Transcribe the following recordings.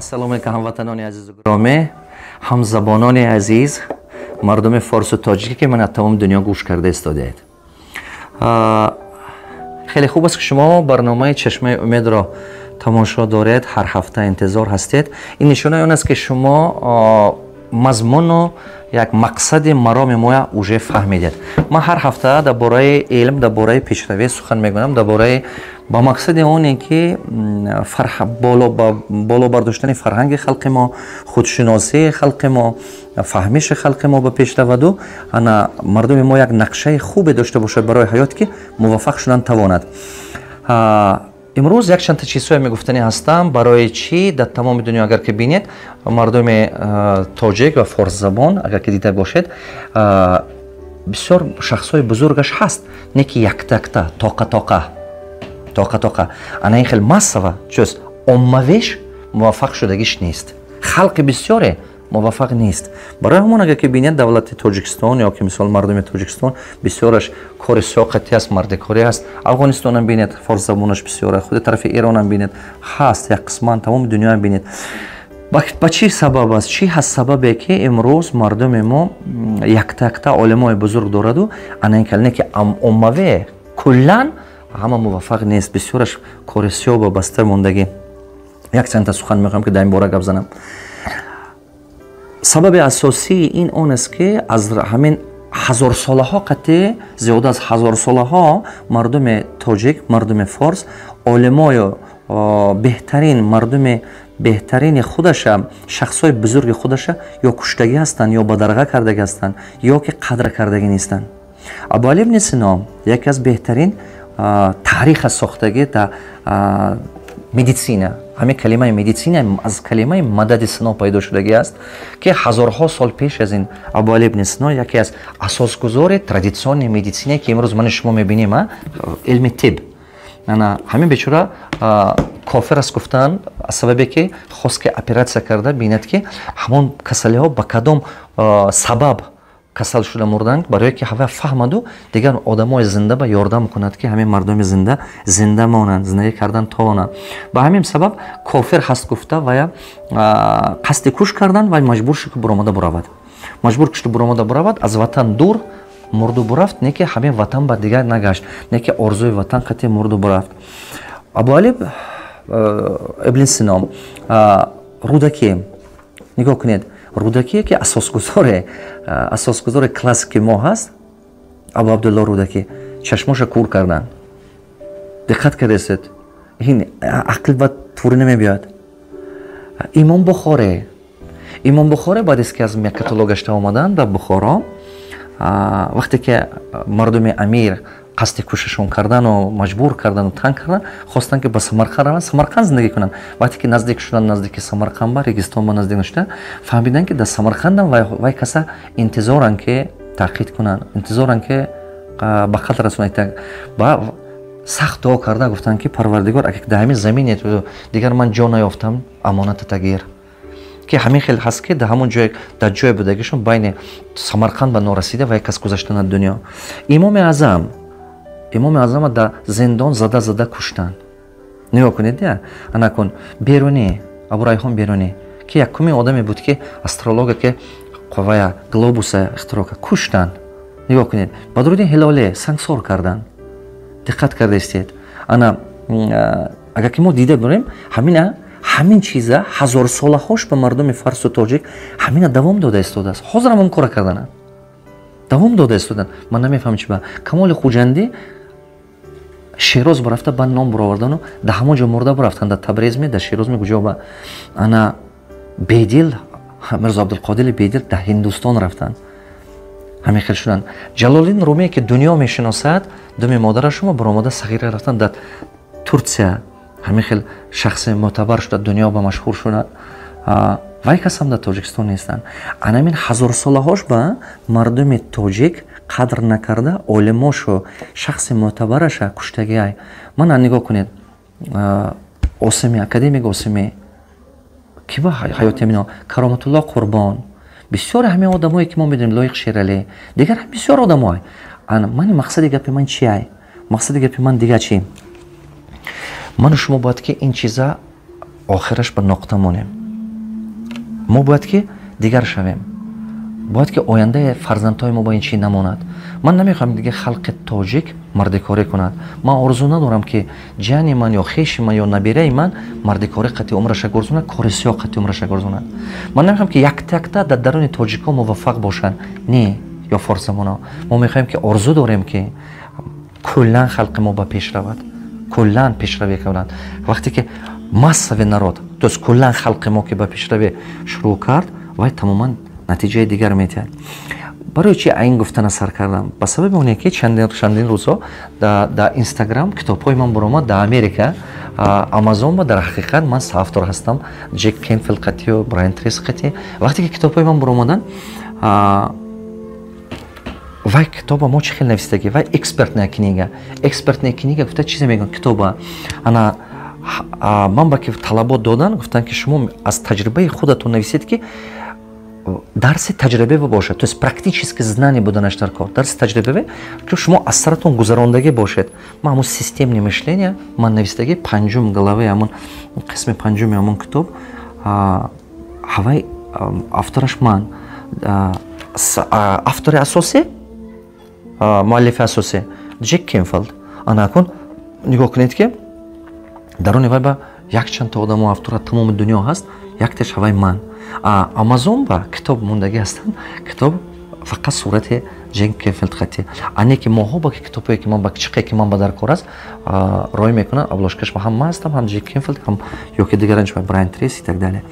салом алейкум ҳамватанони азизу гиромӣ, ҳамзабонони азиз, мардуми форсу тоҷикӣ ки ман аз тамоми дунё гӯш карда истодаед. хеле хуб аст ки шумо барномаи чашмаи умедро тамошо доред, ҳар ҳафта интизор ҳастед. ин нишонаи он аст ки шумо мазмуну як мақсади мароми моя уже фаҳмидед. ман ҳар ҳафта дар бораи илм, дар бораи пешравӣ сухан мегӯям, дар бораи ба мақсади оне ки боло бардоштани фарҳанги халқи мо, худшиносии халқи мо, фаҳмиши халқи мо ба пеш раваду ана мардуми мо як нақшаи хубе дошта бошад барои ҳаёт ки муваффақ шудан тавонад. имрӯз якчанда чизҳое мегуфтанӣ ҳастам барои чи дар тамоми дунё агар ки бинед мардуми тоҷик ва форсзабон агар ки дида бошед бисёр шахсҳои бузургаш ҳаст, не ки якта тоқа ана ин хел массава ҷуз оммавиш муваффақ шудагиш нест, халқи бисёре муваффақ нест. барои ҳамон агар ки бинед давлати Тоҷикистон ё ки мисол мардуми Тоҷикистон бисёраш кори соқати аст, мардикорӣ аст. Афғонистонам бинед форсзабонаш бисёр, худи тарафи Иронам бинед ҳаст, як қисман тамоми дунёам бинед. ба чӣ сабаб аст? Чӣ ҳаст сабабе ки имрӯз мардуми мо якта олимои бузург дораду ана ин калне ки оммаве куллан ҳама муваффақ нест, бисёраш кори сиёба баста мондагӣ. як чанда сухан мехоҳам ки дар ин бора гап занам. сабаби асосии ин он аст ки аз ҳамин ҳазорсолаҳо қати зиёда аз ҳазорсолаҳо мардуми тоҷик, мардуми форс олимою беҳтарин мардуми беҳтарини худаша, шахсҳои бузурги худаша ё куштагӣ ҳастанд, ё бадарға кардаги ҳастанд, ё ки қадр кардагӣ нестанд. Абу Али ибн Сино яке аз беҳтарин таъриха сохтагӣ дар медисина, ҳамин калимаи медисина аз калимаи мадади Сино пайдо шудагӣ аст ки ҳазорҳо сол пеш аз ин Абу Али ибн Сино яке аз асосгузори традитсиони медисине ки имрӯз мани шумо мебинем, илми тиб. ҳамин бечора кофир аст гуфтан аз сабабе ки хост ки оператсия карда бинад ки ҳамон касалиҳо ба кадом сабаб касал шуда мурданд, барое ки ҳава фаҳмаду дигар одамои зинда ба ёрдам кунад ки ҳамин мардуми зинда монанд, зиндагӣ кардан тавонанд. ба ҳамин сабаб кофир ҳаст гуфта ва қасди куш кардан ва маҷбур шуд ки буромада буравад. маҷбур шуд буромада буравад, аз ватан дур мурду бурафт, не ки ҳамин ватан ба дигар нагашт, не ки орзуи ватан қати мурду бурафт. Абу Али ибн Сино рӯдакӣ нигоҳ кунед, рӯдакие ки асосгузори классики мо ҳаст, Абу Абдулло Рӯдакӣ чашмоша кур кардан. диққат кардесед, ин ақл ба турӣ намебиёд. Имом Бухорӣ баъд аз ки аз Меккатулло гашта омадан дар Бухоро, вақте ки мардуми амир қасди кушашон кардану маҷбур кардану танг кардан, хостанд ки ба Самарқанд раванд, Самарқанд зиндагӣ кунанд. вақте ки наздик шуданд наздики Самарқанд ба Регистон ба наздик нашуда, фаҳмиданд ки дар Самарқандам вай каса интизоранд ки таъқид кунанд, интизоранд ки ба қатл расонанд. ба сахт дуо карда гуфтанд ки Парвардигор, агар дар ҳамин замине дигар ман ҷо наёфтам, амонатата гир. ки ҳамин хел ҳаст ки дар ҳамон ҷое дар ҷое будагишон байни Самарқанд ба норасида ва як кас гузашта аз дунё. Имоми Аъзама дар зиндон зада куштанд. нигоҳ кунед, ана кун Берунӣ, Абу Райхон Берунӣ ки якумин одаме буд ки астролога ки қуввая глобуса ихтироъ кард, куштанд. нигоҳ кунед, Бадруддин Ҳилолӣ сангсор карданд. диққат кардаистед. ана агар ки мо дида бурем, ҳамин чиза ҳазорсолаҳош ба мардуми фарсу тоҷик ҳамина давом дода истодааст. ҳозирам он кора карданам, давом дода истоданд. ман намефаҳмам чӣ ба Камоли Хуҷандӣ Широз бурафта ба ном буровардану дар ҳамон ҷо мурда бурафтанд, дар Табризми, дар Широзми куҷо ба ана Бедил, Мирзо Абдулқодири Бедил дар Ҳиндустон рафтанд. ҳамин хел шуданд. Ҷалолиддин Румие ки дунё мешиносад, думи модарашумо буромада сағира рафтанд дар Турсия. ҳамин хел шахси мӯътабар шуда дунё ба машҳур шуданд. вай касам дар Тоҷикистон нестанд. анамин ҳазорсолаҳош ба мардуми тоҷик қадр накарда олимошу шахси мӯътабараша куштагиай. мана нигоҳ кунед, Осими, академик Осими ки ба ҳаёти мино, Кароматулло Қурбон, бисёри ҳамин одамое ки мо медонем, Лоиқ Шералӣ, дигар бисёр одамое. мани мақсади гапи ман чиай? мақсади гапи ман дигар чӣ? ману шумо бояд ки ин чиза охираш ба ноқта монем. мо бояд ки дигар шавем, бояд ки ояндаи фарзандҳои мо ба ин чӣ намонад. Ман намехоҳам дига халқи тоҷик мардикорӣ кунад. Ман орзу надорам ки ҷияни ман ё хеши ман ё набираи ман мардикорӣ қати умраша гурзонад, кори сиёҳ қати умраша гурзонад. Ман намехоҳам ки якта дар даруни тоҷикҳо муваффақ бошанд, не ё форсамоно. Мо мехоҳем ки орзу дорем ки куллан халқи мо ба пеш равад, куллан пешравӣ кунад. Вақте ки массави народ, то есть куллан халқи мо ки ба пешравӣ шурӯъ кард, вай тамоман натиҷаи дигар метиҳад. барои чи ин гуфтана сар кардам? Ба сабаби оне ки чандин рӯзҳо дар Инстаграм китобҳои ман баромад дар Америка, Амазон ба дар ҳақиқат ман соавтор ҳастам, Джек Кенфилд қатиё, Брайан Трейси қатӣ. Вақте ки китобҳои ман баромадан, вай китоба мо чӣ хел нависдаги, вай экспертная книга гуфта чизе мегӯяд китоба ана ман ба ки талабот додан гуфтан ки шумо аз таҷрибаи худатон нависед ки дарси таҷрибавӣ бошад, то есть практически знание буданаш дар кор, дарси таҷрибавӣ ки шумо аз саратон гузарондагӣ бошед. Ман ҳамун системни мишления ман нависдаги панҷум главаи ҳамун қисми панҷуми ҳамун китоб, ҳавай автораш ман, автори асосӣ, муаллифи асосӣ Джек Кенфилд. Ана акун нигоҳ кунед ки даруни вай ба якчанд та одамо автора тамоми дунё ҳаст, якташ ҳавай ман. Амазон ба китоб мондаги ҳастанд, китоб фақат сурати Джек Кенфилд хати. Ане ки моҳо ба китобҳое ки ман ба чиқе ки ман ба дар кор аст роя мекунанд, аблошкаш ҳам ман ҳастам, ҳам Джек Кенфилд, ҳам ёки дигаранч Брайан Трейси и так далее.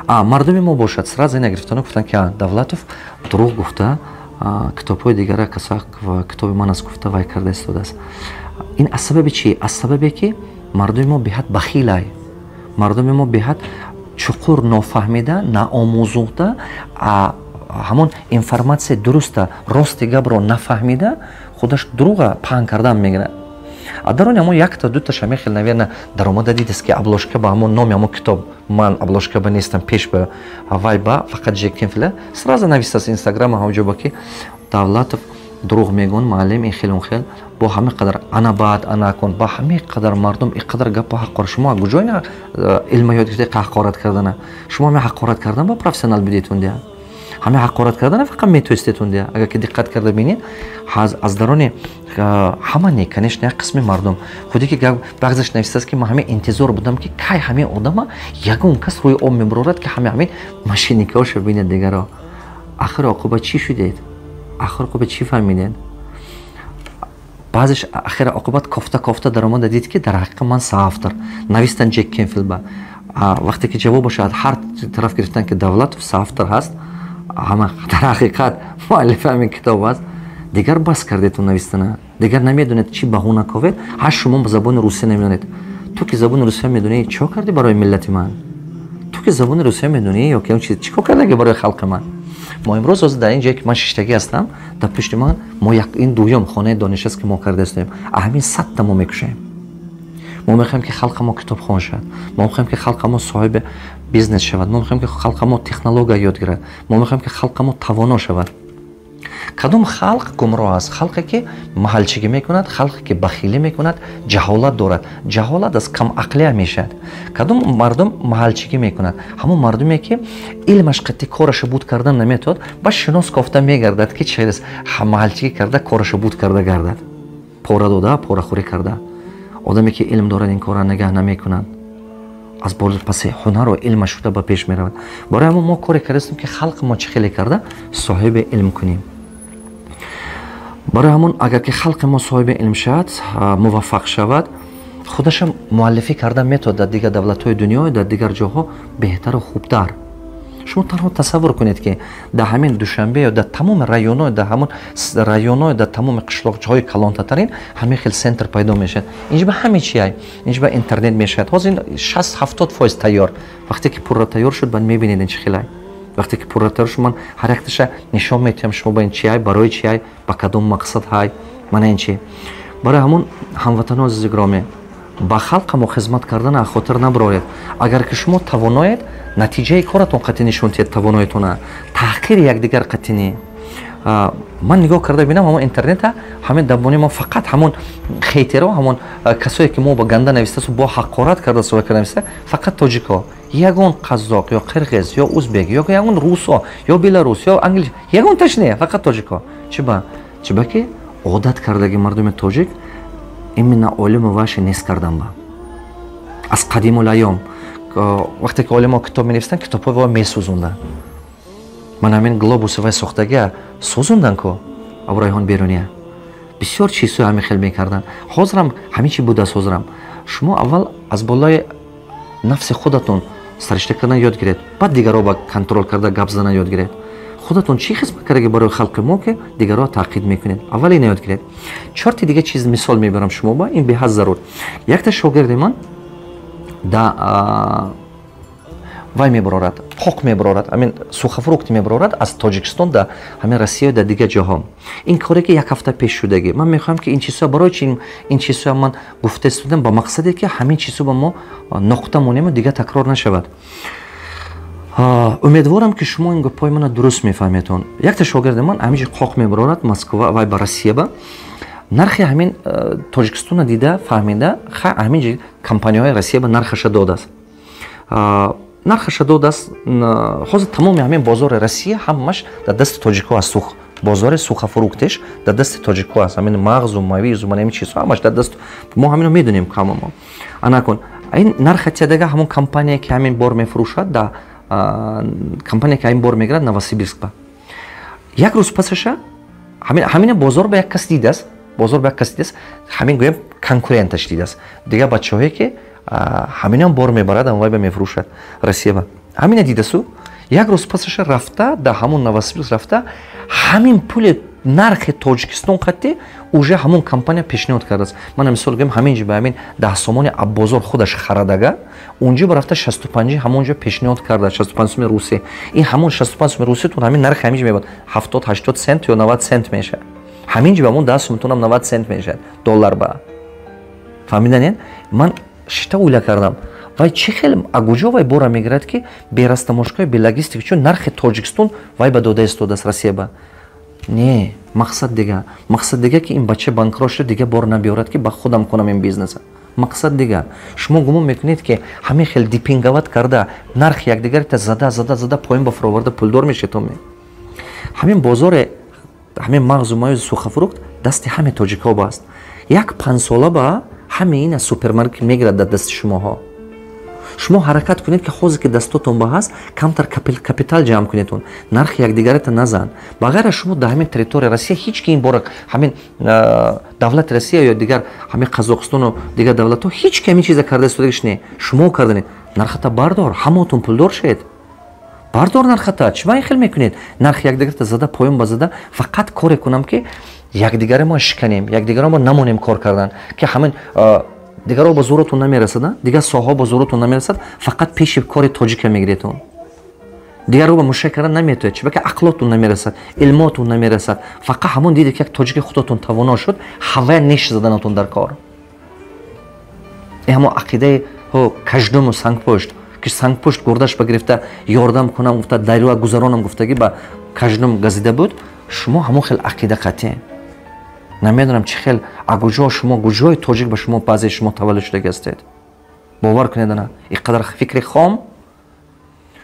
Мардуми мо бошад сразу ина гирифтана гуфтанд ки Давлатов дурӯғ гуфта, китобҳои дигара каса китоби ман аст гуфта вай карда истодааст. Ин аз сабаби чи? Аз сабабе ки мардуми мо беҳад бахилай, мардуми мо беҳад чуқур нофаҳмида, наомӯзуғда, ҳамон информатсияи дуруста, рости гапро нафаҳмида, худаш дурӯға паҳн кардан мегирад. Дарони ҳамон якта дуташа мехел наверно даромада дидест ки аблошка ба ҳамон номи ҳамон китоб, ман аблошка ба нестам пеш ба вай ба фақат Джек Кенфилд сразу навистааст Инстаграма ҳавҷоба ки Давлатов дурӯғ мегӯянд, муаллим ин хел он хел бо ҳаме қадар ана баъд ана кун, ба ҳаме қадар мардум ин қадар гапа ҳаққор. Шумо аз куҷо ин илма ёд гирифтед ҳақорат кардана? Шумо ҳаме ҳақорат кардан ба профессионал бидетун дия, ҳаме ҳақорат кардана фақат метоистетун дия. Агар ки диққат карда бинед аз дарони ҳама не, конечно, як қисми мардум худе ки бағзаш навистааст ки ман ҳаме интизор будам ки кай ҳаме одама ягон кас рӯи об мебурорад ки ҳаме машиникаошо бинед дигаро. Ахир оқибат чӣ шудед? Ахир оқибат чӣ фаҳмидед? баъзеш ахир оқибат кофта даромада дид ки дар ҳақиқат ман соавтор навистан Джек Кенфилд ба. Вақте ки ҷавобаш аз ҳар тараф гирифтан ки Давлатов соавтор ҳаст, ҳама дар ҳақиқат муаллифи ҳамин китоб аст, дигар бас кардетун навистана, дигар намедонед чӣ баҳона ковед. Шумо ба забони русия намедонед. Ту ки забони русия медонӣ чӣ карди барои миллати ман? Ту ки забони русия медонӣ ё ки он чиз чӣ кардаги барои халқи ман? Мо имрӯз ҳозир дар ин ҷое ки ман шиштагӣ ҳастам, дар пишти ман мо ин дуюм хонаи дониш аст ки мо кардаистем. Ҳамин 100 та мо мекушем. Мо мехоҳем ки халқи мо китобхон шавад, мо мехоҳем ки халқи мо соҳиби бизнес шавад, мо мехоҳем ки халқи мо технология ёд гирад, мо мехоҳем ки халқи мо тавоно шавад. Кадом халқ гумроҳ аст? Халқе ки маҳалчигӣ мекунад, халқе ки бахилӣ мекунад, ҷаҳолат дорад. Ҷаҳолат аз камақлия мешавад. Кадом мардум маҳалчигӣ мекунад? ҳамон мардуме ки илмаш қати кораша буд кардан наметавад, ба шинос кофта мегардад ки чиз маҳалчигӣ карда кораша буд карда гардад. Пора дода, порахӯрӣ карда. Одаме ки илм дорад ин кора нагаҳ намекунад. аз паси ҳунару илма шуда ба пеш меравад. Барои ҳамон мо коре кардастем ки халқи мо чӣ хеле карда соҳиби илм кунем. барои ҳамон агар ки халқи мо соҳиби илм шавад, муваффақ шавад, худашам муаллифӣ карда метавад дар дигар давлатҳои дунё, дар дигар ҷоҳо беҳтару хубтар. шумо танҳо тасаввур кунед ки дар ҳамин Душанбе ё дар тамоми районҳои дар ҳамон районҳои дар тамоми қишлоқчаҳои калонтатарин ҳамин хел сентр пайдо мешавад. инҷа ба ҳаме чиай, инҷа ба интернет мешавад. ҳозир 60-70% тайёр. вақте ки пурра тайёр шуд баъд мебинед ин чӣ хелай. вақте ки пурра тайёр шуд ман ҳар якташа нишон метиҳам шумо ба ин чиай, барои чиай, ба кадом мақсад ҳай, мана ин чи. барои ҳамон ҳамватанони азизи гиромӣ, ба халқи мо хизмат кардан аз хотир набароред. агар ки шумо тавоноед, натиҷаи коратон қати нишон диҳад тавоноитона, таҳқири якдигар қати не. ман нигоҳ карда бинам ҳамон интернета ҳамин дабони мо фақат ҳамон хейтеро, ҳамон касое ки мо ба ганда навистасу бо ҳақорат карда суҳбат карда нависта, фақат тоҷикҳо ягон қазоқ ё қирғиз ё узбек ё ягон русо ё беларус ё англиш ягонташ не фақат тоҷико чиба ки одат кардаги мардуми тоҷик именно олиму ваши нест кардан ба аз қадимул айём вақте ки олимо китоб менависанд китобҳои месӯзундан ман ҳамин глобуси вай сохтагия сӯзундан ку абурайҳон беруния бисёр чизҳои ҳамин хел мекардан ҳозирам ҳамин чи будааст ҳозирам шумо аввал аз болои нафси худатон саришта кардан ёд гиред баъд дигарро ба контрол карда гап задан ёд гиред худатон чӣ хизмат кардаги барои халқи мо ки дигарро таъқид мекунед аввал ина ёд гиред чорти дига чиз мисол мебарам шумо ба ин беҳад зарур якта шогирди ман да вай мебарорад қоқ мебарорад ҳамин сухафрукти мебарорад аз тоҷикистон да ҳамин россия да дигар ҷоҳо ин коре ки як ҳафта пеш шудаги ман мехоҳам ки ин чизҳо барои чи ин чизҳоя ман гуфта истодам ба мақсаде ки ҳамин чизҳо ба мо ноқта монему дигар такрор нашавад умедворам ки шумо ин гапҳои мана дуруст мефаҳметон якта шогирди ман ҳаминҷи қоқ мебарорад москва вай ба россия ба нархи ҳамин тоҷикистона дида фаҳмида ҳаминҷи компанияҳои россия ба нархаша додааст нархаша додааст ҳозир тамоми ҳамин бозори россия ҳамаш дар дасти тоҷикҳо аст бозори сухафруктеш дар дасти тоҷикҳо аст ҳамин мағзу мавизу ман ҳамин чизҳо ҳамаш дар дасти мо ҳамино медонем камамо анакун ин нарха тиядага ҳамон компания ки ҳамин бор мефурӯшад да компания ки ҳамин бор мегирад новосибирск ба як рӯз пасаша ҳамина бозор ба як кас дидааст ҳамин гӯям конкуренташ дидааст дигар бачаҳое ки ҳаминам бор мебарад вай ба мефурӯшад россия ба ҳамина дидасу як рӯз пасаша рафта да ҳамон новосибирск рафта ҳамин пули нархи тоҷикистон қатӣ уже ҳамон компания пешниҳод кардааст ман мисол гӯям ҳаминҷи ба ҳамин 10 сомони аббозор худаш харадага унҷо ба рафта 65 ҳамонҷо пешниҳод карда 65 сомони русӣ ин ҳамон 65 сомони руситон ҳамин нархи ҳаминҷи мебад 70-80 сент ё 90 сент мешавад ҳаминҷи ба ҳамон 10 сомтонам 90 сент мешавад доллар ба фаҳмиданед ман шита уйла кардам вай чӣ хел агуҷо вай бора мегирад ки берастамошкои белогистика чун нархи тоҷикистон вай ба дода истодааст россия ба не мақсад дига ки ин бача банкрот шуда дига бор набиёрад ки ба худам кунам ин бизнеса мақсад дига шумо гумон мекунед ки ҳамин хел дипинговат карда нархи якдигарита зада поин ба фуроварда пулдор мешетон ҳамин бозори ҳамин мағзу мавизи сухафрукт дасти ҳамин тоҷикҳо бааст як 5 сола ба ҳамин ин аз супермаркет мегирад дар дасти шумоҳо шумо ҳаракат кунед ки ҳозир ки дастотон ба ҳаст камтар капитал ҷамъ кунедтон нархи якдигарита назан ба ғайр аз шумо дар ҳамин территорияи россия ҳеҷ ки ин бора ҳамин давлати россия ё дигар ҳамин қазоқистону дигар давлатҳо ҳеҷ ки ҳамин чиза карда истодагиш не шумо карданед нархата бардор ҳамаотон пулдор шед бардор нархата чима ин хел мекунед нархи якдигарита зада поён ба зада фақат коре кунам ки якдигаре мо шиканем якдигаро мо намонем кор кардан ки ҳамин дигарро ба зӯротон намерасад дигар соҳаҳо ба зӯротон намерасад фақат пеши кори тоҷика мегиредтон дигарро ба мушай кардан наметояд чиба ки ақлотон намерасад илмотон намерасад фақат ҳамон диде ки як тоҷики худатон тавоно шуд ҳавая неш заданатон дар кор ҳамон ақидаи каждому сангпошт ки сангпошт гурдаш ба гирифта ёрдам кунам гуфта дайруа гузаронам гуфтаги ба каждум газида буд шумо ҳамон хел ақида қатъе намедонам чӣ хел агуҷо шумо гуҷои тоҷик ба шумо баъзе шумо таваллуд шуда гастед бовар кунед ана иқадар фикри хом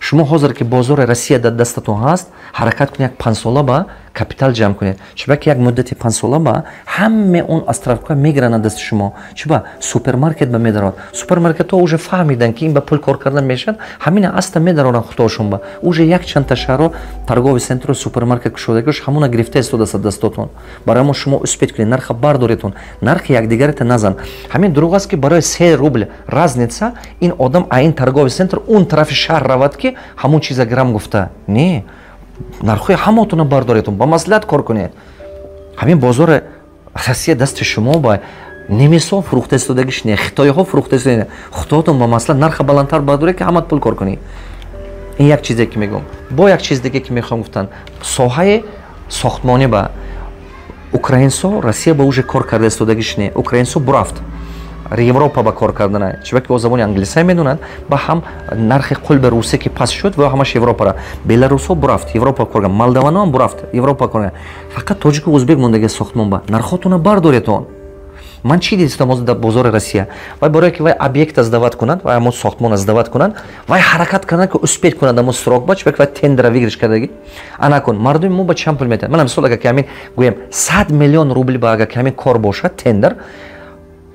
шумо ҳозир ки бозори россия дар дастатон ҳаст ҳаракат кунед як 5 сола ба капитал ҷамъ кунед чиба ки як муддати 5 сола ба ҳаме он островка мегиранд аз дасти шумо чиба супермаркет ба медарод супермаркетҳо уже фаҳмидан ки ин ба пул кор кардан мешавад ҳамина аста медароранд худошон ба уже як чанда шаҳрҳо торговый центру супермаркет кушодагиш ҳамона гирифта истодааст аз дастотон барои мо шумо успед кунед нарха бардоретон нархи якдигарита назан ҳамин дурӯғ аст ки барои 3 рубл разница ин одам а ин торговый центр он тарафи шаҳр равад ки ҳамон чиза гирам гуфта не нархои ҳамаотона бардоретон ба маслиҳат кор кунед ҳамин бозори россия дасти шумо ба немисол фурӯхта истодагиш не хитоиҳо фурӯхта истода худоатон ба маслиҳат нарха баландтар бардоред ки ҳамат пул кор кунӣ ин як чизе ки мегӯм бо як чиз диге ки мехоҳам гуфтан соҳаи сохтмонӣ ба украинсо россия ба уже кор карда истодагиш не украинсо бурафт Европа ба кор кардан чиба ки бо забони англисӣ медонанд ба ҳам нархи қулби русӣ ки паст шуд ва ҳамаш европара беларусо бурафт европа кор кардан молдавано ҳам бурафт европа кор кардан фақат тоҷику ӯзбек мондаги сохтмон ба нархотона бардоретон ман чӣ дидистам ҳозир дар бозори Россия вай барое ки вай объекта сдават кунад вай ҳамон сохтмона сдават кунад вай ҳаракат кунад ки успеҳ кунад ҳамон срокба чӣ вай тендера вигириш кардаги ана кун мардуми мо ба чанд пул метавонад мана мисол агар ки ҳамин гӯем 100 миллион рубли ба агар ки ҳамин кор бошад тендер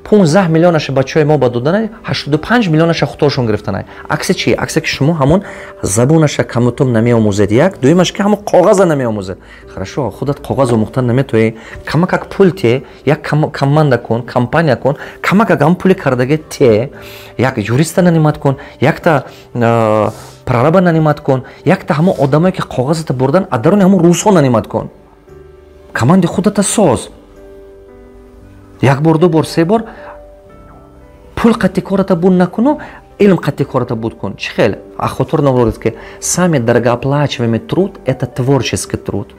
15 миллионаша бачаҳои мо ба доданай 85 миллионаша худошон гирифтанай акси чӣ аксе ки шумо ҳамон забонаша камутум намеомӯзед як дуюмаш ки ҳамон коғаза намеомӯзед хорошо худат коғаз омӯхта наметоӣ камакак пул те як команда кун компания кун камакак ҳамон пули кардаги те як юриста нанимат кун якта прораба нанимат кун якта ҳамон одамое ки коғазата бурдан аз даруни ҳамон рӯзҳо нанимат кун команди худата соз як бор ду бор се бор пул қатъи кората буд накуну илм қатъи кората буд кун чӣ хел ахотур навродид ки самый дорогооплачиваемый труд это творческий труд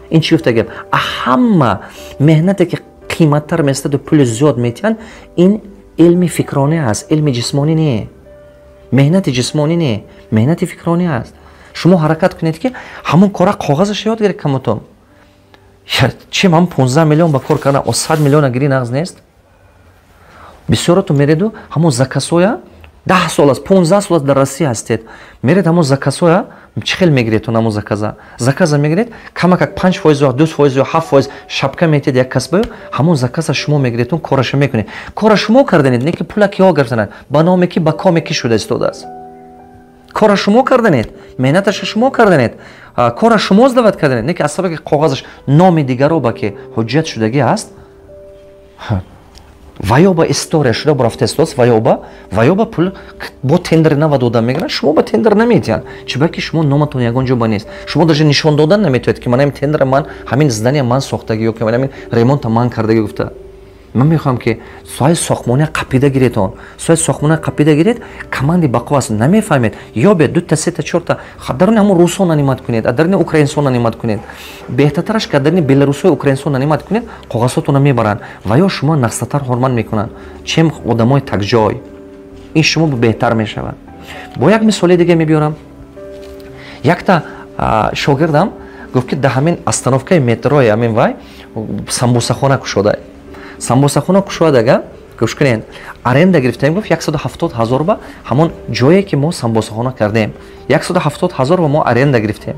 ин чӣ гуфта гап ҳама меҳнате ки қиматтар местаду пули зиёд метиҳанд ин илми фикронӣ аст илми ҷисмонӣ не меҳнати ҷисмонӣ не меҳнати фикронӣ аст шумо ҳаракат кунед ки ҳамон кора коғазаша ёд гиред камутум чӣ ман 15 миллион ба кор кардам 100 миллиона гирӣ нағз нест бисёрато мереду ҳамон закасоя 10 сол аст 15 сол аст дар Россия ҳастед меред ҳамон закасоя чӣ хел мегиред ҳамон заказа мегиред камакак 5% 2% 7% шапка метед як касбаю ҳамон заказа шумо мегиредтун кораша мекунед кора шумо карданед не ки пула киҳо гирифтанад ба номе ки ба коме ки шуда истодааст кора шумо карданед меҳнаташа шумо карданед кора шумо сдават карданед не ки аз сабаби коғазаш номи дигароба ки ҳуҷҷат шудагӣ аст ваёба история шуда бурафта истодаст ваёба пул бо тендери нава додан мегиранд шумо ба тендер наметиҳанд чӣ ба ки шумо номатон ягон ҷо ба нест шумо даже нишон додан наметавонед ки ман ҳамин тендера ман ҳамин здания ман сохтагӣ ё ки ҳамин ремонта ман кардагӣ гуфта ман мехоҳам ки соҳаи сохтмония қапида гиретон соҳаи сохтмония қапида гиред команди бақо аст намефаҳмед ё бе 2 3 4 даруни ҳамон русҳо нанимат кунед даруни украинсо нанимат кунед беҳтартараш ки даруни беларусҳои украинсо нанимат кунед коғазҳотона мебаранд ва ё шумо нақсатар ҳормат мекунанд чем одамои такҷой ин шумо беҳтар мешавад бо як мисоли дига мебиёрам якта шогирдам гуфт ки дар ҳамин остановкаи метрои ҳамин вай самбусахона кушодай самбусахона кушодага гӯш кунед аренда гирифтаем гуфт 170 000 ба ҳамон ҷое ки мо самбусахона кардем 170 000 ба мо аренда гирифтем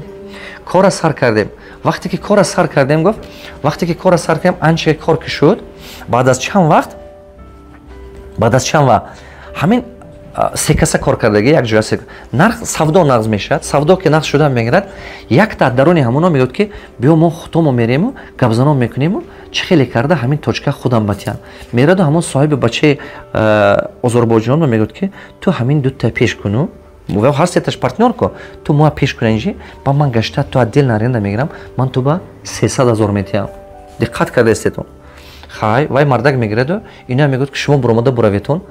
кора сар кардем вақте ки кора сар кардем гуфт вақте ки кора сар кардем анча кор ки шуд баъд аз чанд вақт ҳамин се каса кор кардаги як ҷоя нарх савдо нағз мешавад савдо ки нағз шуда мегирад якта даруни ҳамоно мегӯяд ки биё мо хутомо мерему гапзанон мекунему чӣ хеле карда ҳамин точка худам батиҳам мераду ҳамон соҳиби бачаи озорбойҷонро мегӯяд ки ту ҳамин дута пеш куну ҳастеташ партнёр ко ту моа пеш куна инҷи ба ман гашта ту отдельно аренда мегирам ман ту ба 300 000 метиҳам диққат кардаистетон хай вай мардак мегираду ина мегӯяд ки шумо буромада бураветон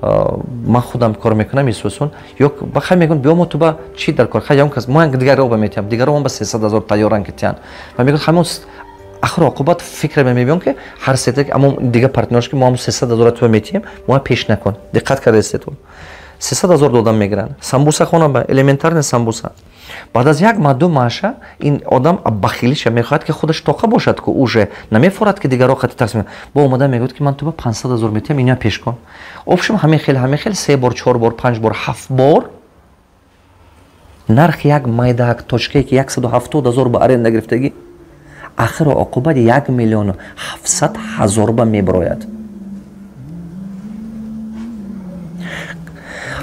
ман худам кор мекунам исусон ё бахай мегӯяд биё мо ту ба чӣ дар кор хай ягон кас мо дигароба метиҳам дигаро ба 300 000 тайёран ки тиян ва мегӯяд ҳамон ахир оқибат фикр мебиём ки ҳар сета амон дига партнёрш ки мо ҳамон 300 000 ту метиҳем мо пеш накун диққат кардаистетон 300 000 додам мегиранд самбусахона ба элементарная самбуса баъд аз як маҳду маъша ин одам бахилиша мехоҳад ки худаш тоқа бошад ки уже намефорад ки дигаро қати тақсим бо омада мегӯяд ки ман ту ба 500 000 метиҳам иня пеш кун обшум ҳамин хел 3 бор 4 бор 5 бор 7 бор нархи як майдаак точкае ки 170 000 ба аренда гирифтагӣ ахиро оқибат 1 миллион 700 000 ба мебарояд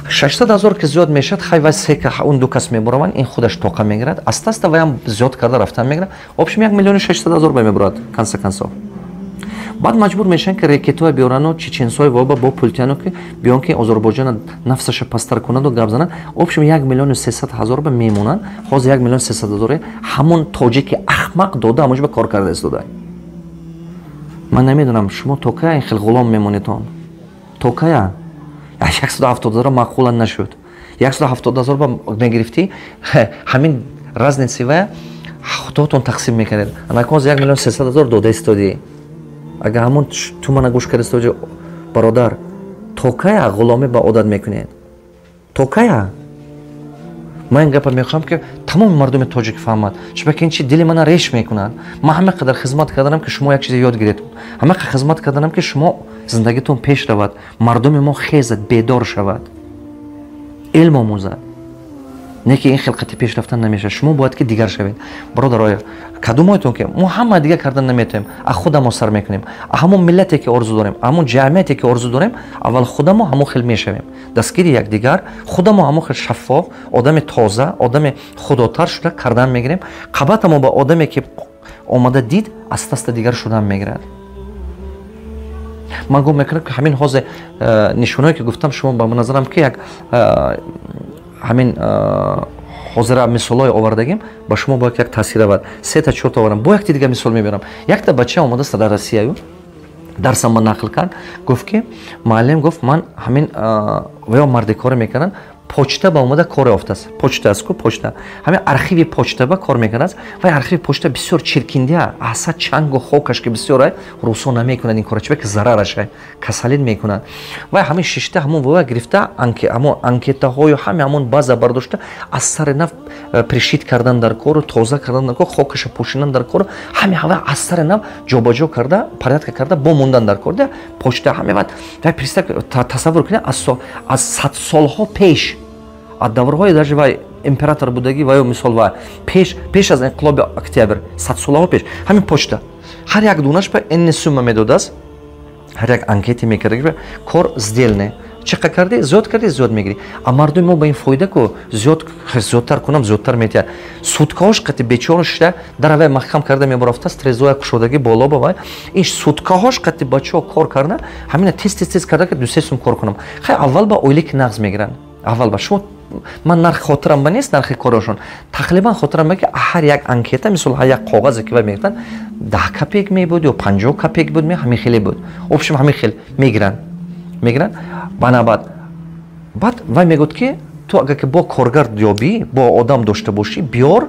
600 000 ки зиёд мешад хай вай сека он ду кас мебарованд ин худаш тоқа мегирад аста ваям зиёд карда рафтан мегирад обшум 1 миллион 600 000 ба мебарояд конса консов баъд маҷбур мешаванд ки рекетои биёрану чеченсои воба бо пултияну ки биён ки озорбойҷона нафсаша пастар кунаду гап зананд обшум 1 миллион 300 000 ба мемонанд ҳозир 1 миллион 300 000 ҳамон тоҷики ахмақ дода ҳамонҷо ба кор карда истода ман намедонам шумо токая ин хел ғулом мемонедон токая 170 000 маъқула нашуд 170 000 ба мегирифтӣ ҳамин разници вая худотон тақсим мекардед анакон 1 миллион 300 000 дода истоди агар ҳамон ту мана гӯш карда истоди бародар токая ғуломи ба одат мекунед токая ман ин гапа мехоҳам ки тамоми мардуми тоҷик фаҳмад чунки ин чи дили мана реш мекунад. ман ҳама қадар хизмат карданам ки шумо як чизе ёд гиред, ҳама қадар хизмат карданам ки шумо зиндагитон пеш равад, мардуми мо хезад, бедор шавад, илм омӯзад, не ки ин хилқати пеш рафтан намешавад. шумо бояд ки дигар шавед. бародароё, кадумоятон ки мо ҳама дигар кардан наметавем, аз худамо сар мекунем, ҳамон миллате ки орзу дорем, ҳамон ҷамъияте ки орзу дорем, аввал худамо ҳамон хел мешавем, дастгири якдигар, худамо ҳамон хел шаффоф, одами тоза, одами худотар шуда кардан мегирем. қабатамо ба одаме ки омада дид аста-аста дигар шудан мегирад. ман гум мекунам ки ҳамин ҳозир нишонае ки гуфтам шумо ба назарам ки як ҳамин ҳозира мисолҳое овардагим ба шумо бояд як таъсир равад. 3 та 4 та оварам. бо якти дигар мисол мебарам. якта бача омадааст дар Россияю, дарсам ба нақл кард, гуфт ки муаллим гуфт ман ҳамин ваё марди кор мекардам, почта ба омада кор ёфтааст. почта аст ку почта. ҳамин архиви почта ба кор мекардааст. вай архиви почта бисёр чиркиндия, аса чангу хокаш ки бисёр русо намекунад ин кора, чунки зарараш касалид мекунад. вай ҳамин шишта ҳамон вова гирифта ҳамон анкетаҳою ҳамон база бардошта аз сари нав пришит кардан дар кору, тоза кардан дар кор, хокаша пӯшидан дар кору, ҳамин ҳава аз сари нав ҷобаҷо карда, порядка карда бо мондан дар кор. почта ҳамин вай тасаввур кунед аз 100 солҳо пеш, аз даврҳои даже вай император будаги ваё мисол вай пеш аз инқилоби октябр 100 солаҳо пеш ҳамин почта ҳар як дунаш па ин сумма медодааст, ҳар як анкете мекарда кор сделне, чӣ қа кардӣ зиёд кардӣ зиёд мегирӣ. а мардуми мо ба ин фоида ку зиёдтар кунам зиёдтар метиҳад. суткаҳош қати бечора шида дар вай маҳкам карда мебарафтааст, трезоя кушодаги боло ба вай ин суткаҳош қати бачаҳо кор карда ҳамина тез карда ки 2-3 сум кор кунам. хай аввал ба ойлик нағз мегиранд. аввал ба шумо ман нарх хотирам ба нест, нархи корошон тақрибан хотирам ба ки ҳар як анкета мисол ҳар як коғазе ки вай мегиранд 10 копейк мебуд ё 50 копейк буд, ҳамин хеле буд, обшим ҳамин хел мегиранд. банабад баъд вай мегӯяд ки ту агар ки бо коргар ёбӣ, бо одам дошта бошӣ, биёр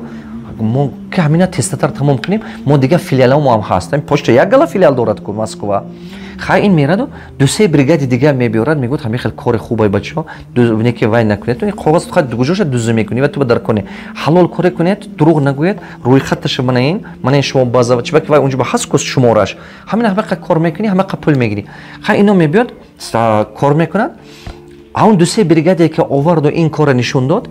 мо ки ҳамина тезтар тамом кунем, мо дигар филиаламо ҳам ҳаст. почта як гала филиал дорад ку Москва. хай ин мераду 2-3 бригади дигар мебиёрад, мегӯяд ҳамин хел кори хубай бачаҳо неки вай накунед, ин коғаз хай гуҷоша дуза мекунӣ ва ту ба дар конӣ ҳалол коре кунед, дурӯғ нагӯед, рӯйхаташа мана ин шумо база чунки вай унҷо ба ҳаст ку шумораш ҳамин ҳамақа кор мекунӣ, ҳамақа пул мегирӣ. хай ино мебиёд кор мекунад. ҳамон 2-3 бригаде ки оварду ин кора нишон дод,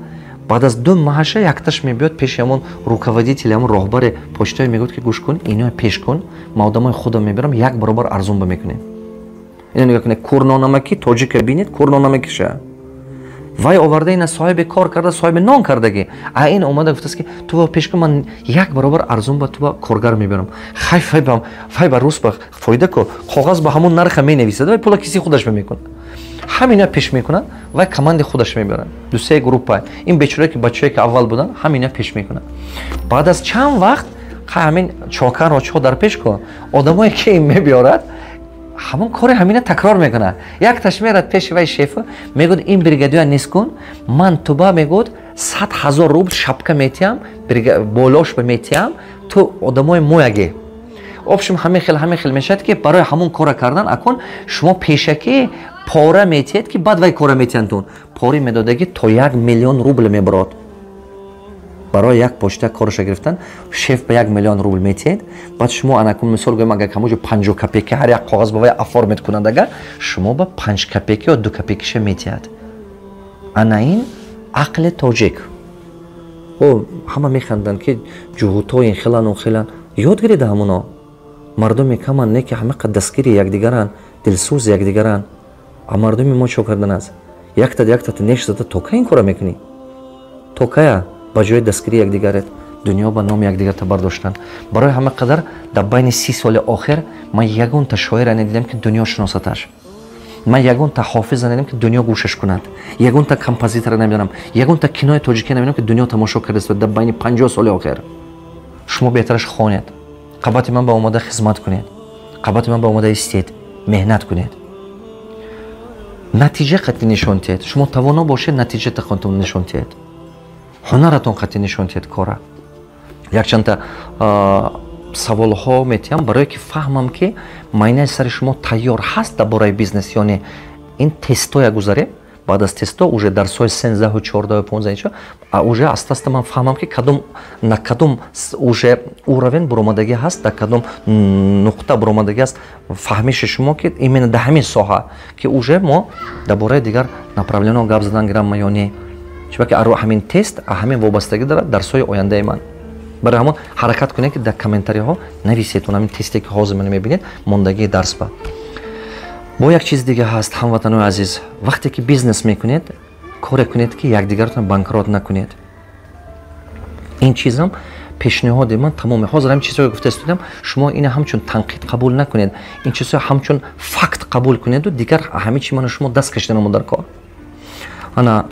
баъд аз 2 маҳаша якташ мебиёд пеши ҳамон руководители, ҳамон роҳбари почтаи мегӯяд ки гӯш кун, ино пеш кун, ман одамои худам мебирам, як баробар арзон ба мекунем. ино нигоҳ кунед, курнонамаки тоҷика бинед, курнонамакиша вай оварда ина соҳиби кор карда, соҳиби нон кардаги, а ин омада гуфтааст ки ту ба пеш кун, ман як баробар арзон ба ту ба коргар мебирам. хай фай ба рус ба фоида ку коғаз ба ҳамон нарха менависад, вай пула киси худаш мекунад. ҳамина пеш мекунад, вай команди худаш мебарад, 2-3 группа ин бечораe ки бачаҳое ки аввал буданд ҳамина пеш мекунад. баъд аз чанд вақт ҳамин чоканро чо дар пеш кун, одамое ки ин мебиёрад ҳамон кори ҳамина такрор мекунад. якташ мерад пеши вай шефа мегӯяд ин бригадия нест кун, ман туба мегӯяд 100 000 рубл шапка метиҳам, болош ба метиҳам, ту одамои мояге обшим ҳамин хел мешавад ки барои ҳамон кора кардан акун шумо пешаки пора метиҳед ки баъд вай кора метиҳандтун пори медодаги то 1 миллион рубл мебарод. барои як почта корша гирифтан шеф ба 1 миллион рубл метиҳед, баъд шумо анакун мисол гӯем агар ҳамонҷо 50 копейки ҳар як коғаз ба вай оформит кунанд, агар шумо ба 5 копейки ё 2 копейкиша метиҳад. ана ин ақли тоҷик. ҳама механданд ки ҷуҳудҳо ин хелан он хелан. ёд гиред ҳамуно. мардуми каманд не ки ҳамақа дастгири якдигаранд, дилсӯзи якдигаранд. а мардуми мо чо кардан аст? яктат неш зада то кай ин кора мекунӣ? то кая ба ҷои дастгири якдигарет дунё ба номи якдигарта бардоштан. барои ҳама қадар дар байни 30 соли охир ман ягонта шоира надидам ки дунё шиносаташ. ман ягонта ҳофиза надидам ки дунё гӯшаш кунад. ягонта композитора намедонам. ягонта кинои тоҷикӣ намедонам ки дунё тамошо кардаст дар байни 50 соли охир. шумо беҳтараш хонед. қабати ман ба омода хизмат кунед. қабати ман ба омода истед. меҳнат кунед. натиҷа қати нишон диҳед. шумо тавоно бошед натиҷата хонтон нишон диҳед. ҳунаратон қати нишон диҳед кора. якчанда саволҳо метиҳам барое ки фаҳмам ки майнаи сари шумо тайёр ҳаст дар бораи бизнес ё не. ин тестоя гузарем. بعد از تستا уже дарсҳои 13 14 15 уже аста-аста ман фаҳмам ки кадом на кадом уже уровень буромадагӣ ҳаст, да кадом нуқта буромадагӣ аст фаҳмиши шумо ки именно дар ҳамин соҳа ки уже мо дар бораи дигар направлениҳо гап задан гирамма ё не чунки ҳамин тест ҳамин вобастагӣ дорад дарсҳои ояндаи ман. барои ҳамон ҳаракат кунед ки дар комментариҳо нависед ҳамин тесте ки ҳозир мана мебинед мондагии дарс ба. бо як чиз дига ҳаст ҳамватанои азиз, вақте ки бизнес мекунед коре кунед ки якдигаротон банкрот накунед. ин чизам пешниҳоди ман тамоми ҳозир ҳамин чизҳои гуфта истодам, шумо ина ҳамчун танқид қабул накунед, ин чизҳо ҳамчун факт қабул кунеду дигар ҳамин чи мана шумо даст кашиданамо дар кор. ана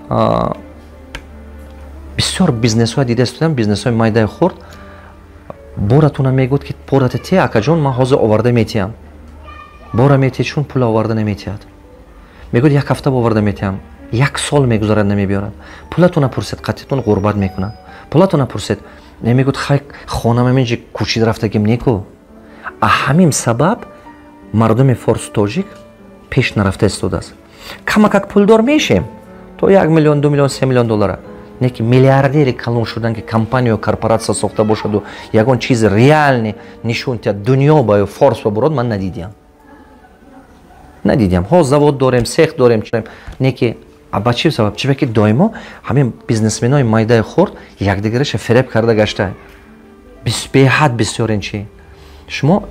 бисёр бизнесҳои дида истодам, бизнесҳои майдаи хурд боратуна мегӯд ки порате те акаҷон ман ҳозир оварда метиҳам. бора метиҳед чун пула оварда наметиҳад. мегӯд як ҳафта оварда метиҳам, як сол мегузарад намебиёрад. пулатуна пурсед қатъитон ғурбат мекунад. пулатуна пурсед мегӯд хай хонам ҳаминҷи кӯчида рафтагим неку. ҳамин сабаб мардуми форсу тоҷик пеш нарафта истодааст. камакак пулдор мешем то 1 миллион 2 миллион 3 миллион доллара, неки миллиардери калон шудан ки компания корпоратсия сохта бошаду ягон чизи реальни нишон тиҳад дунё ба форс ба бурод ман надидиам. ҳо завод дорем, сех дорем, неки ба чӣ сабаб? Чунки доимо ҳамин бизнесменои майдаи хурд якдигараша фиреб карда гашта. беҳад бисёр инчи. шумо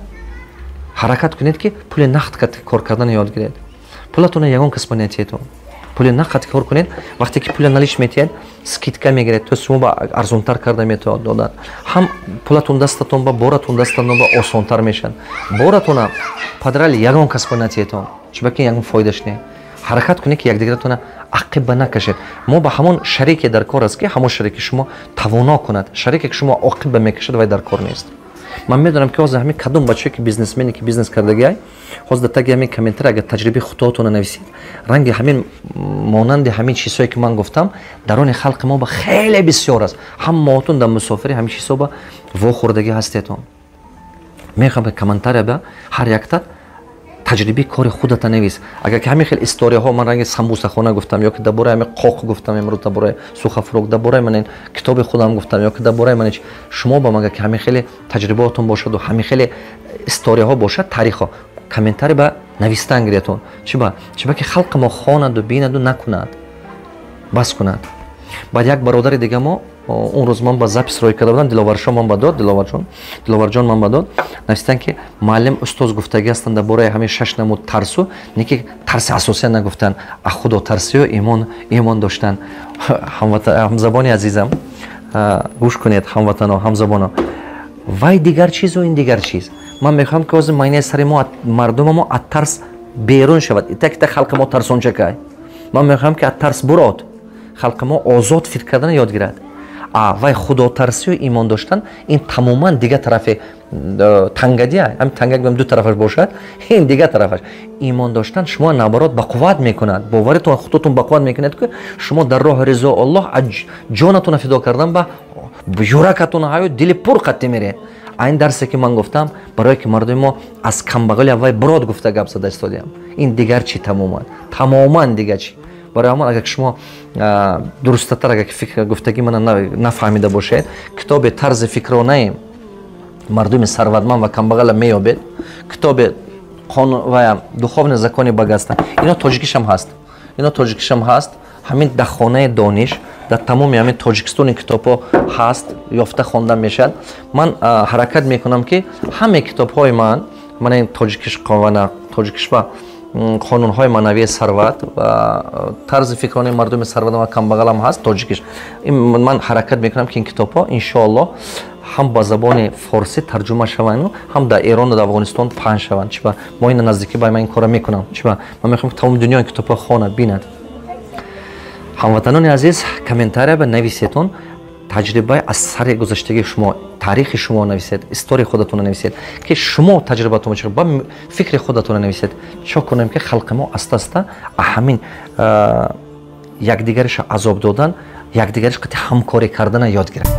ҳаракат кунед ки пули нақд кор кардан ёд гиред. пулатуна ягон қисма натиҳед. пули нақд кор кунед, вақте ки пули налиш метиҳед, скидка мегиред, то шумо ба арзонтар карда метавонад додад. ҳам пулатун дастатон ба боратун дастатон ба осонтар мешавад. боратуна падрали ягон касба натиҳедон, чунки ягон фоидаш не. ҳаракат кунед ки якдигаратуна ақиба накашед. мо ба ҳамон шарике дар кор аст ки ҳамон шарике шумо тавоно кунад. Шарике ки шумо оқиба мекашад вай дар кор нест. ман медонам ки ҳозир ҳамин кадом бачаҳое ки бизнесмени ки бизнес кардагиай ҳозир таги ҳамин комментар агар таҷрибаи худотона нависед, ранги ҳамин монанди ҳамин чизҳое ки ман гуфтам дарони халқи мо ба хеле бисёр аст. ҳамаотон дар мусофири ҳамин чизҳо ба вохӯрдагӣ ҳастедон. мехоҳам комментария ба ҳар якта таҷрибаи кори худата навис. агар ки ҳамин хел историяҳо ман ранги самбусахона гуфтам ё ки дар бораи ҳамин қоқ гуфтам, имрӯз дар бораи сухафурӯх, дар бораи ман китоби худам гуфтам ё ки дар бораи ман шумо ба ман ки ҳамин хеле таҷрибаотон бошаду ҳамин хеле историяҳо бошад, таърихҳо комментари ба навистан гиретон. чиба ки халқи мо хонаду бинаду накунад, бас кунад. баъд як бародари дига мо он рӯз ман ба запис рой карда будам, Диловаршон ман ба дод, Диловарҷон ман ба дод навистан ки муаллим устоз гуфтагӣ ҳастанд дар бораи ҳамин 6 намуд тарсу, не ки тарси асосия нагуфтанд, а худотарсию имон доштан. ҳамзабони азизам гӯш кунед, ҳамватано, ҳамзабоно, вай дигар чизу ин дигар чиз. ман мехоҳам ки ҳозир майнаи сари мо мардума мо аз тарс берун шавад. итак халқи мо тарсонча кай. ман мехоҳам ки аз тарс бурод халқи мо озод фикр кардан ёд гирад. вай худотарсию имон доштан ин тамоман дига тарафи тангадия, ҳамин тангак бем ду тарафаш бошад, ин дига тарафаш. имон доштан шумо наоборот бақувват мекунад, боваритон худотон бақувват мекунад ки шумо дар роҳи ризо Аллоҳ ҷонатона фидо кардан ба юракатона ҳаю дили пур қатъи меред. ин дарсе ки ман гуфтам барое ки мардуми мо аз камбағали вай бурод гуфта гап зада истодиам. ин дигар чи тамоман дигар чи. барои ҳамон агар шумо дурустатар агар фикр гуфтаги мана нафаҳмида бошед, китоби тарзи фикронаи мардуми сарватманд ва камбағала меёбед, китоби духовни закони багаста, ино тоҷикишам ҳаст, ҳамин дар хонаи дониш дар тамоми ҳамин Тоҷикистони китобҳо ҳаст, ёфта хонда мешавад. ман ҳаракат мекунам ки ҳамаи китобҳои ман ин тоҷикиш ва қонунҳои манавии сарват ва тарзи фикрони мардуми сарват ва камбағалам ҳаст тоҷикиш. ман ҳаракат мекунам ки ин китобҳо иншоаллоҳ ҳам ба забони форсӣ тарҷума шаванд, ҳам дар Эрону дар Афғонистон паҳн шаванд. мо ина наздикӣ ба ман ин кора мекунам. ман мехоҳам ки тамоми дунё ин китобҳо хонад, бинад. ҳамватанони азиз, комментария ба нависетон таҷрибаи аз сари гузаштагии шумо, таърихи шумо нависед, историяи худатона нависед, ки шумо таҷрибатон чӣ ба фикри худатона нависед. чо кунем ки халқи мо аста-аста ҳамин якдигараша азоб додан, якдигараш қати ҳамкорӣ кардана ёд гирад.